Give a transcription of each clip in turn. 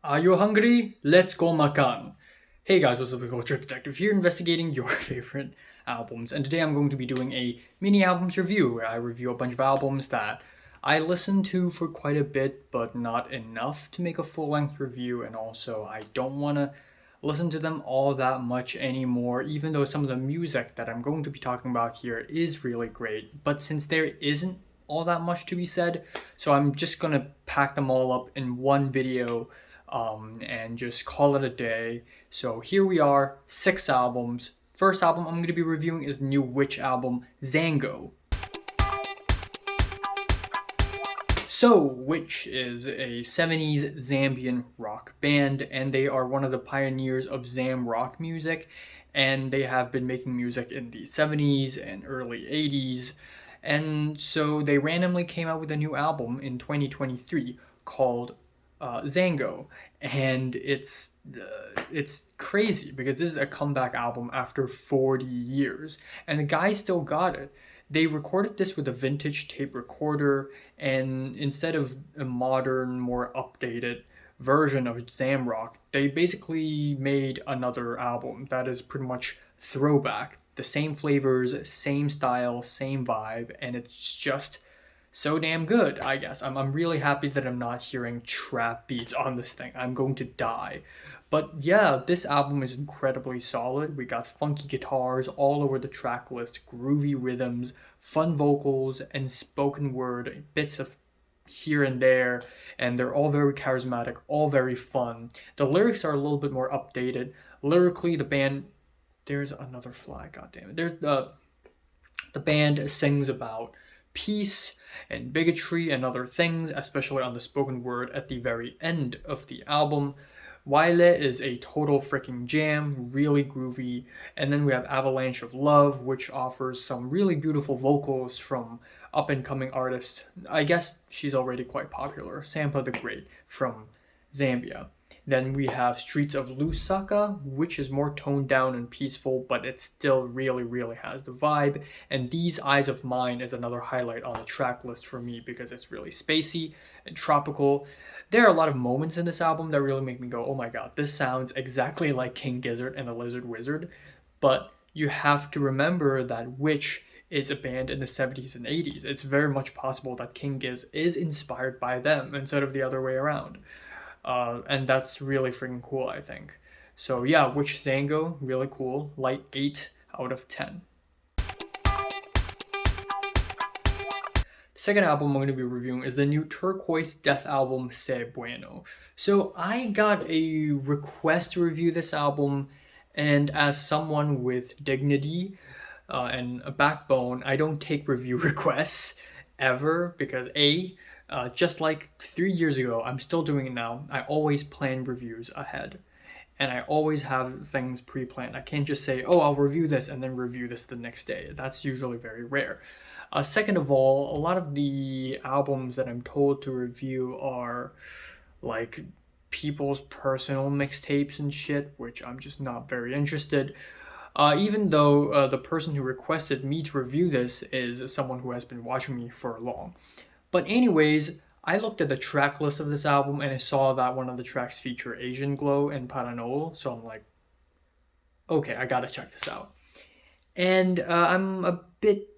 Are you hungry? Let's go makan. Hey guys, what's up? It's Culture Detective here, investigating your favorite albums. And today I'm going to be doing a mini albums review where I review a bunch of albums that I listened to for quite a bit, but not enough to make a full-length review. And also, I don't want to listen to them all that much anymore, even though some of the music that I'm going to be talking about here is really great. But since there isn't all that much to be said, so I'm just gonna pack them all up in one video and just call it a day. So here we are, 6 albums. First album I'm going to be reviewing is the new Witch album, Zango. So, Witch is a 70s Zambian rock band, and they are one of the pioneers of Zam rock music, and they have been making music in the 70s and early 80s, and so they randomly came out with a new album in 2023 called Zango, and it's crazy because this is a comeback album after 40 years, and the guys still got it. They recorded this with a vintage tape recorder, and instead of a modern, more updated version of Zamrock, they basically made another album that is pretty much throwback. The same flavors, same style, same vibe, and it's just so damn good, I guess. I'm really happy that I'm not hearing trap beats on this thing. I'm going to die. But yeah, this album is incredibly solid. We got funky guitars all over the track list, groovy rhythms, fun vocals, and spoken word, bits of here and there, and they're all very charismatic, all very fun. The lyrics are a little bit more updated. Lyrically, the band, there's another fly, goddammit. There's the band sings about peace and bigotry and other things, especially on the spoken word at the very end of the album. Wile is a total freaking jam, really groovy. And then we have Avalanche of Love, which offers some really beautiful vocals from up-and-coming artists. I guess she's already quite popular, Sampa the Great from Zambia. Then we have Streets of Lusaka, which is more toned down and peaceful, but it still really has the vibe. And These Eyes of Mine is another highlight on the track list for me because it's really spacey and tropical. There are a lot of moments in this album that really make me go, oh my god, this sounds exactly like King Gizzard and the Lizard Wizard. But you have to remember that Witch is a band in the 70s and 80s. It's very much possible that King Giz is inspired by them instead of the other way around. And that's really freaking cool, I think. So yeah, Witch Zango, really cool. Light 8 out of 10. The second album I'm going to be reviewing is the new TURQUOISEDEATH album, Se Bueno. So I got a request to review this album, and as someone with dignity and a backbone, I don't take review requests ever because just like 3 years ago, I'm still doing it now. I always plan reviews ahead, and I always have things pre-planned. I can't just say, oh, I'll review this and then review this the next day. That's usually very rare. Second of all, a lot of the albums that I'm told to review are like people's personal mixtapes and shit, which I'm just not very interested. Even though the person who requested me to review this is someone who has been watching me for long. But anyways, I looked at the track list of this album and I saw that one of the tracks feature Asian Glow and Paranol, so I'm like, okay, I gotta check this out. And I'm a bit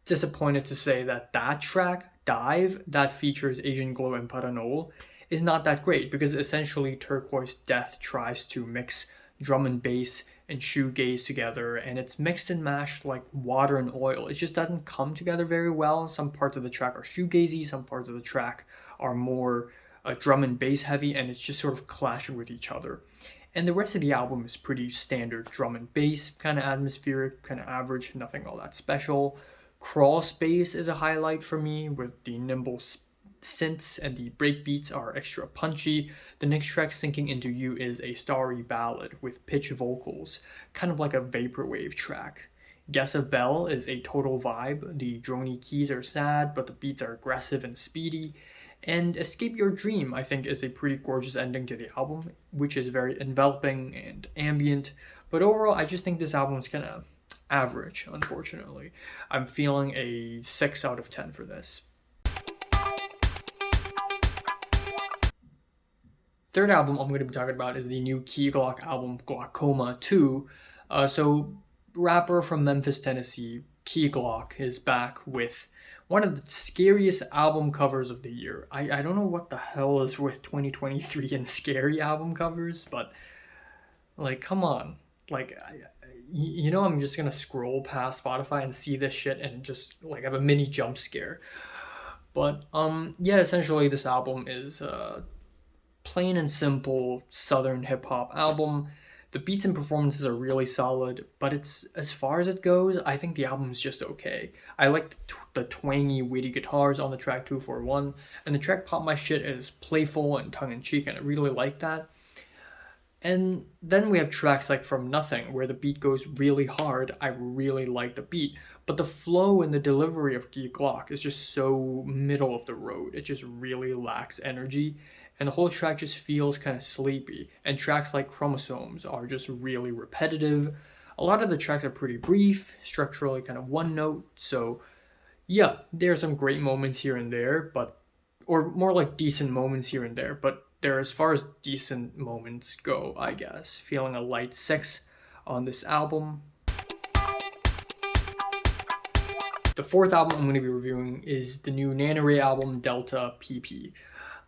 disappointed to say that track, Dive, that features Asian Glow and Paranol, is not that great because essentially TURQUOISEDEATH tries to mix drum and bass and shoegaze together, and it's mixed and mashed like water and oil. It just doesn't come together very well. Some parts of the track are shoegazy, some parts of the track are more drum and bass heavy, and it's just sort of clashing with each other. And the rest of the album is pretty standard drum and bass, kind of atmospheric, kind of average, nothing all that special. Crawl space is a highlight for me, with the nimble synths and the breakbeats are extra punchy. The next track, Sinking Into You, is a starry ballad with pitch vocals, kind of like a vaporwave track. Guess a Bell is a total vibe. The drony keys are sad, but the beats are aggressive and speedy. And Escape Your Dream, I think, is a pretty gorgeous ending to the album, which is very enveloping and ambient. But overall, I just think this album is kind of average, unfortunately. I'm feeling a 6 out of 10 for this. Third album I'm going to be talking about is the new Key Glock album, Glaucoma 2. So, rapper from Memphis, Tennessee, Key Glock, is back with one of the scariest album covers of the year. I don't know what the hell is with 2023 and scary album covers, but like, come on. Like, I'm just gonna scroll past Spotify and see this shit and just like have a mini jump scare. But yeah, essentially this album is plain and simple southern hip hop album. The beats and performances are really solid, but it's as far as it goes, I think the album is just okay. I like the twangy, witty guitars on the track 241, and the track Pop My Shit is playful and tongue in cheek, and I really like that. And then we have tracks like From Nothing, where the beat goes really hard. I really like the beat, but the flow and the delivery of Geek Glock is just so middle of the road. It just really lacks energy, and the whole track just feels kind of sleepy. And tracks like Chromosomes are just really repetitive. A lot of the tracks are pretty brief, structurally kind of one note, so yeah, there are some great moments here and there, but or more like decent moments here and there, but they're as far as decent moments go, I guess. Feeling a light 6 on this album. The fourth album I'm going to be reviewing is the new Nanoray album, Delta PP.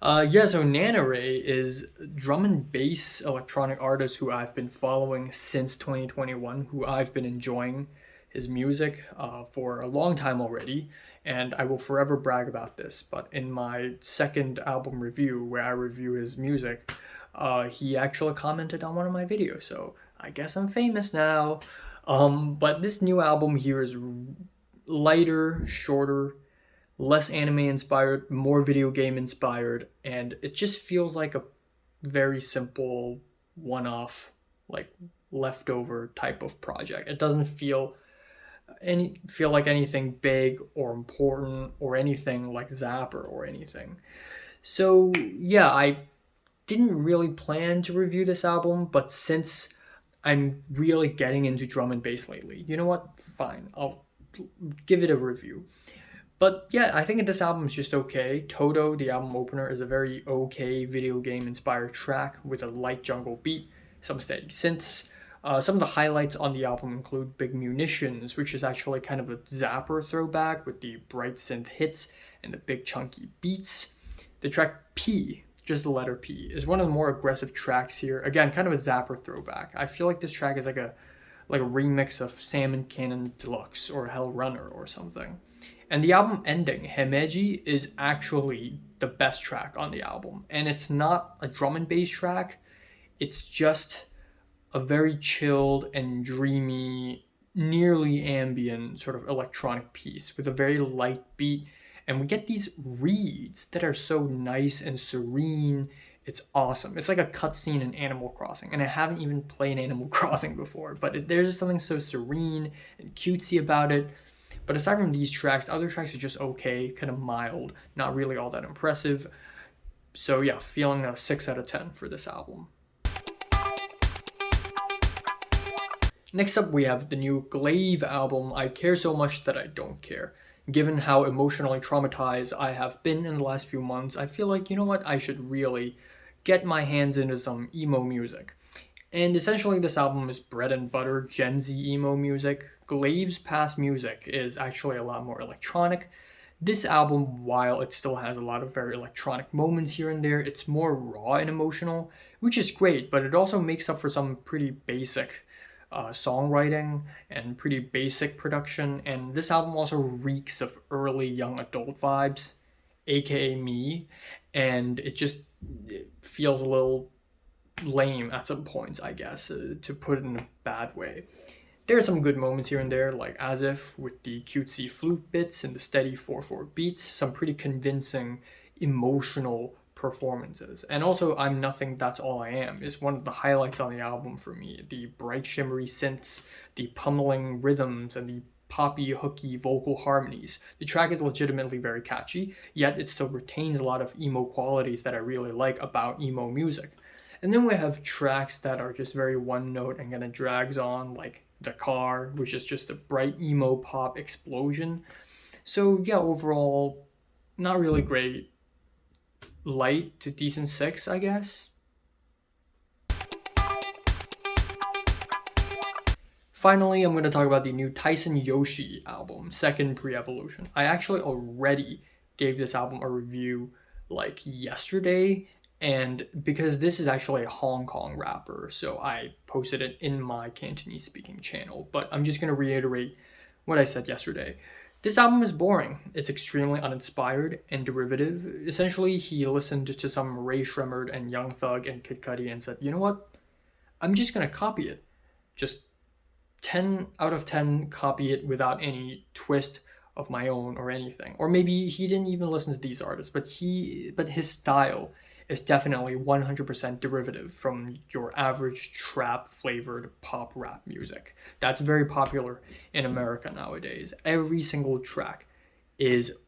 Yeah, so Nanoray is drum and bass electronic artist who I've been following since 2021, who I've been enjoying his music for a long time already, and I will forever brag about this. But in my second album review, where I review his music, he actually commented on one of my videos, so I guess I'm famous now. But this new album here is lighter, shorter, less anime inspired, more video game inspired, and it just feels like a very simple one-off, like leftover type of project. It doesn't feel like anything big or important or anything like Zapper or anything. So yeah, I didn't really plan to review this album, but since I'm really getting into drum and bass lately, you know what? Fine, I'll give it a review. But yeah, I think this album is just okay. Toto, the album opener, is a very okay video game inspired track with a light jungle beat, some steady synths. Some of the highlights on the album include Big Munitions, which is actually kind of a Zapper throwback with the bright synth hits and the big chunky beats. The track P, just the letter P, is one of the more aggressive tracks here. Again, kind of a Zapper throwback. I feel like this track is like a remix of Salmon Cannon Deluxe or Hell Runner or something. And the album ending, Himeji, is actually the best track on the album. And it's not a drum and bass track, it's just a very chilled and dreamy, nearly ambient sort of electronic piece with a very light beat. And we get these reeds that are so nice and serene. It's awesome. It's like a cutscene in Animal Crossing, and I haven't even played Animal Crossing before, but there's something so serene and cutesy about it. But aside from these tracks, the other tracks are just okay, kind of mild, not really all that impressive. So yeah, feeling a 6 out of 10 for this album. Next up, we have the new Glaive album, I Care So Much That I Don't Care. Given how emotionally traumatized I have been in the last few months, I feel like, you know what, I should really get my hands into some emo music. And essentially this album is bread and butter Gen Z emo music. Glaive's past music is actually a lot more electronic. This album, while it still has a lot of very electronic moments here and there, it's more raw and emotional, which is great, but it also makes up for some pretty basic songwriting and pretty basic production. And this album also reeks of early young adult vibes, aka me, and it feels a little lame at some points, I guess, to put it in a bad way. There are some good moments here and there, like As If with the cutesy flute bits and the steady 4/4 beats, some pretty convincing emotional performances. And also I'm Nothing, That's All I Am is one of the highlights on the album for me. The bright shimmery synths, the pummeling rhythms, and the poppy hooky vocal harmonies. The track is legitimately very catchy, yet it still retains a lot of emo qualities that I really like about emo music. And then we have tracks that are just very one note and kind of drags on, like The Car, which is just a bright emo pop explosion. So yeah, overall, not really great. Light to decent 6, I guess. Finally, I'm going to talk about the new Tyson Yoshi album, Second Pre-Evolution. I actually already gave this album a review like yesterday, and because this is actually a Hong Kong rapper, so I posted it in my Cantonese speaking channel, but I'm just going to reiterate what I said yesterday. This album is boring. It's extremely uninspired and derivative. Essentially, he listened to some Ray Shremmerd and Young Thug and Kid Cudi and said, you know what? I'm just going to copy it. Just 10 out of 10 copy it without any twist of my own or anything. Or maybe he didn't even listen to these artists, but his style is definitely 100% derivative from your average trap flavored pop rap music. That's very popular in America nowadays. Every single track is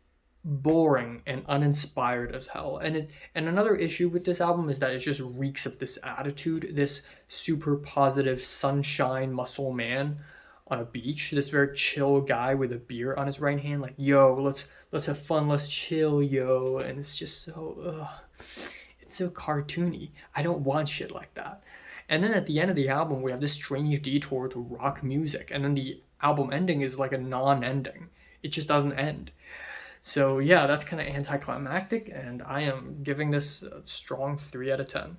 boring and uninspired as hell. And another issue with this album is that it just reeks of this attitude, this super positive sunshine muscle man on a beach, this very chill guy with a beer on his right hand, like, yo, let's have fun, let's chill, yo. And it's just so it's so cartoony. I don't want shit like that. And then at the end of the album, we have this strange detour to rock music, and then the album ending is like a non-ending. It just doesn't end. So yeah, that's kind of anticlimactic, and I am giving this a strong 3 out of 10.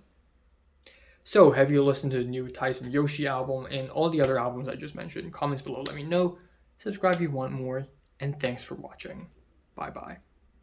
So have you listened to the new Tyson Yoshi album and all the other albums I just mentioned? Comments below, let me know. Subscribe if you want more, and thanks for watching. Bye bye.